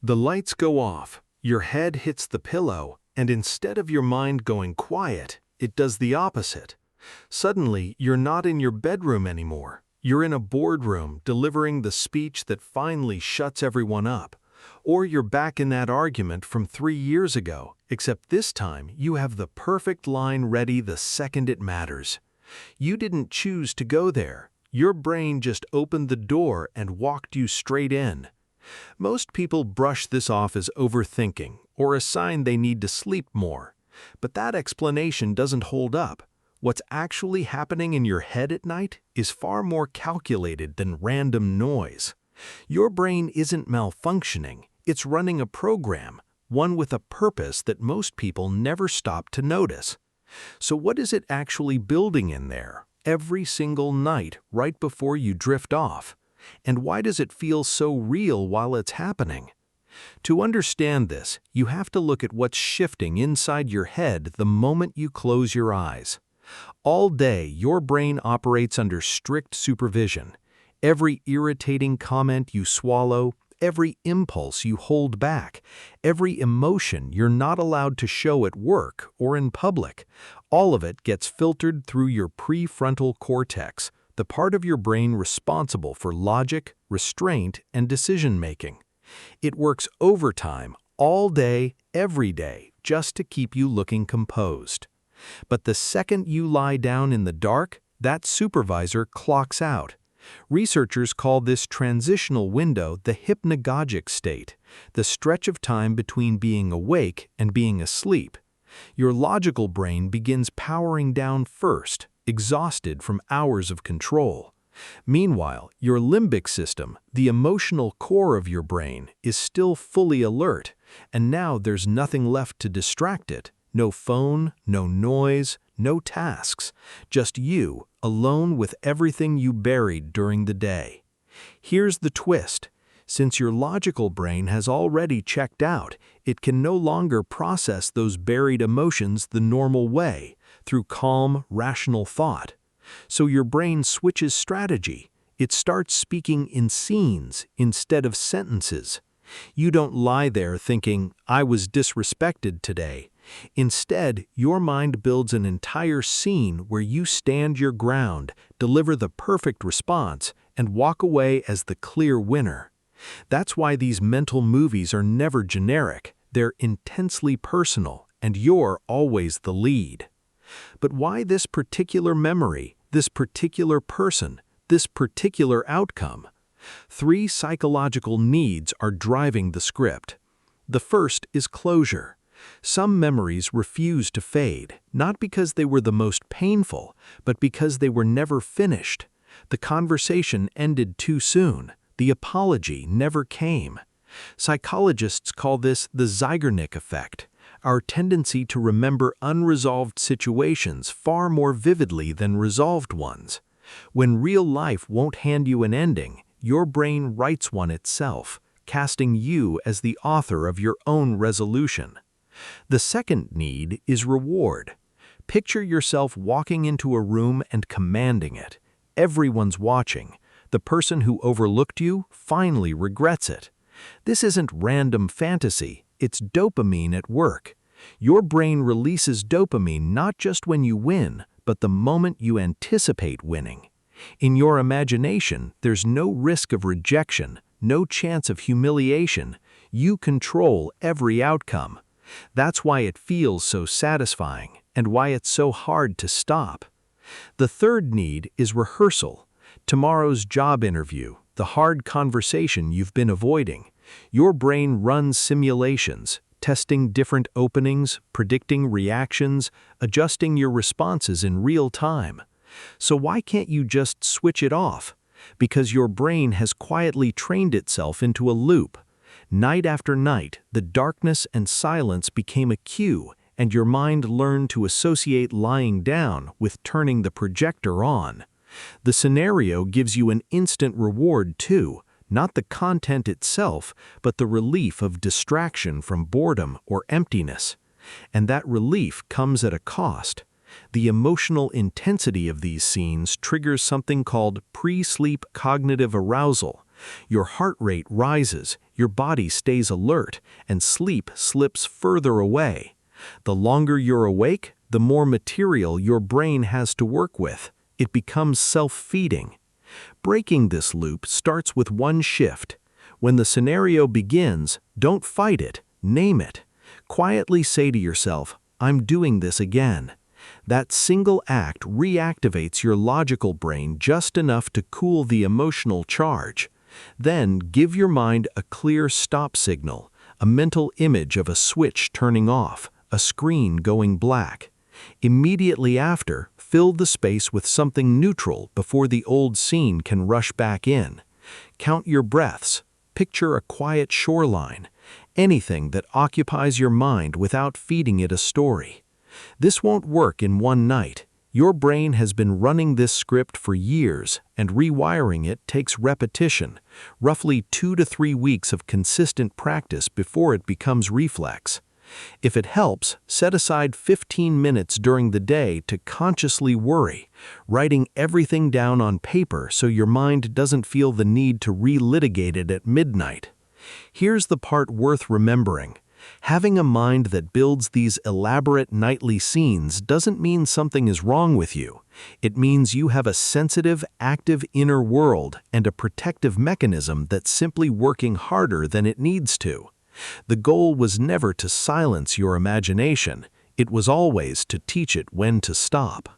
The lights go off, your head hits the pillow, and instead of your mind going quiet, it does the opposite. Suddenly, you're not in your bedroom anymore. You're in a boardroom delivering the speech that finally shuts everyone up. Or you're back in that argument from 3 years ago, except this time you have the perfect line ready the second it matters. You didn't choose to go there. Your brain just opened the door and walked you straight in. Most people brush this off as overthinking or a sign they need to sleep more. But that explanation doesn't hold up. What's actually happening in your head at night is far more calculated than random noise. Your brain isn't malfunctioning, it's running a program, one with a purpose that most people never stop to notice. So what is it actually building in there, every single night right before you drift off? And why does it feel so real while it's happening? To understand this, you have to look at what's shifting inside your head the moment you close your eyes. All day, your brain operates under strict supervision. Every irritating comment you swallow, every impulse you hold back, every emotion you're not allowed to show at work or in public, all of it gets filtered through your prefrontal cortex, the part of your brain responsible for logic, restraint, and decision-making. It works overtime all day, every day, just to keep you looking composed. But the second you lie down in the dark, that supervisor clocks out. Researchers call this transitional window the hypnagogic state, the stretch of time between being awake and being asleep. Your logical brain begins powering down first, exhausted from hours of control. Meanwhile, your limbic system, the emotional core of your brain, is still fully alert, and now there's nothing left to distract it. No phone, no noise, no tasks, just you, alone with everything you buried during the day. Here's the twist. Since your logical brain has already checked out, it can no longer process those buried emotions the normal way, through calm, rational thought. So your brain switches strategy. It starts speaking in scenes instead of sentences. You don't lie there thinking, "I was disrespected today." Instead, your mind builds an entire scene where you stand your ground, deliver the perfect response, and walk away as the clear winner. That's why these mental movies are never generic. They're intensely personal, and you're always the lead. But why this particular memory, this particular person, this particular outcome? 3 psychological needs are driving the script. The first is closure. Some memories refuse to fade, not because they were the most painful, but because they were never finished. The conversation ended too soon. The apology never came. Psychologists call this the Zeigarnik effect, our tendency to remember unresolved situations far more vividly than resolved ones. When real life won't hand you an ending, your brain writes one itself, casting you as the author of your own resolution. The second need is reward. Picture yourself walking into a room and commanding it. Everyone's watching. The person who overlooked you finally regrets it. This isn't random fantasy, it's dopamine at work. Your brain releases dopamine not just when you win, but the moment you anticipate winning. In your imagination, there's no risk of rejection, no chance of humiliation. You control every outcome. That's why it feels so satisfying, and why it's so hard to stop. The third need is rehearsal. Tomorrow's job interview, the hard conversation you've been avoiding. Your brain runs simulations, testing different openings, predicting reactions, adjusting your responses in real time. So why can't you just switch it off? Because your brain has quietly trained itself into a loop. Night after night, the darkness and silence became a cue, and your mind learned to associate lying down with turning the projector on. The scenario gives you an instant reward too, not the content itself, but the relief of distraction from boredom or emptiness. And that relief comes at a cost. The emotional intensity of these scenes triggers something called pre-sleep cognitive arousal, Your heart rate rises, your body stays alert, and sleep slips further away. The longer you're awake, the more material your brain has to work with. It becomes self-feeding. Breaking this loop starts with one shift. When the scenario begins, don't fight it, name it. Quietly say to yourself, "I'm doing this again." That single act reactivates your logical brain just enough to cool the emotional charge. Then give your mind a clear stop signal, a mental image of a switch turning off, a screen going black. Immediately after, fill the space with something neutral before the old scene can rush back in. Count your breaths. Picture a quiet shoreline. Anything that occupies your mind without feeding it a story. This won't work in one night. Your brain has been running this script for years, and rewiring it takes repetition, roughly 2 to 3 weeks of consistent practice before it becomes reflex. If it helps, set aside 15 minutes during the day to consciously worry, writing everything down on paper so your mind doesn't feel the need to relitigate it at midnight. Here's the part worth remembering. Having a mind that builds these elaborate nightly scenes doesn't mean something is wrong with you. It means you have a sensitive, active inner world and a protective mechanism that's simply working harder than it needs to. The goal was never to silence your imagination. It was always to teach it when to stop.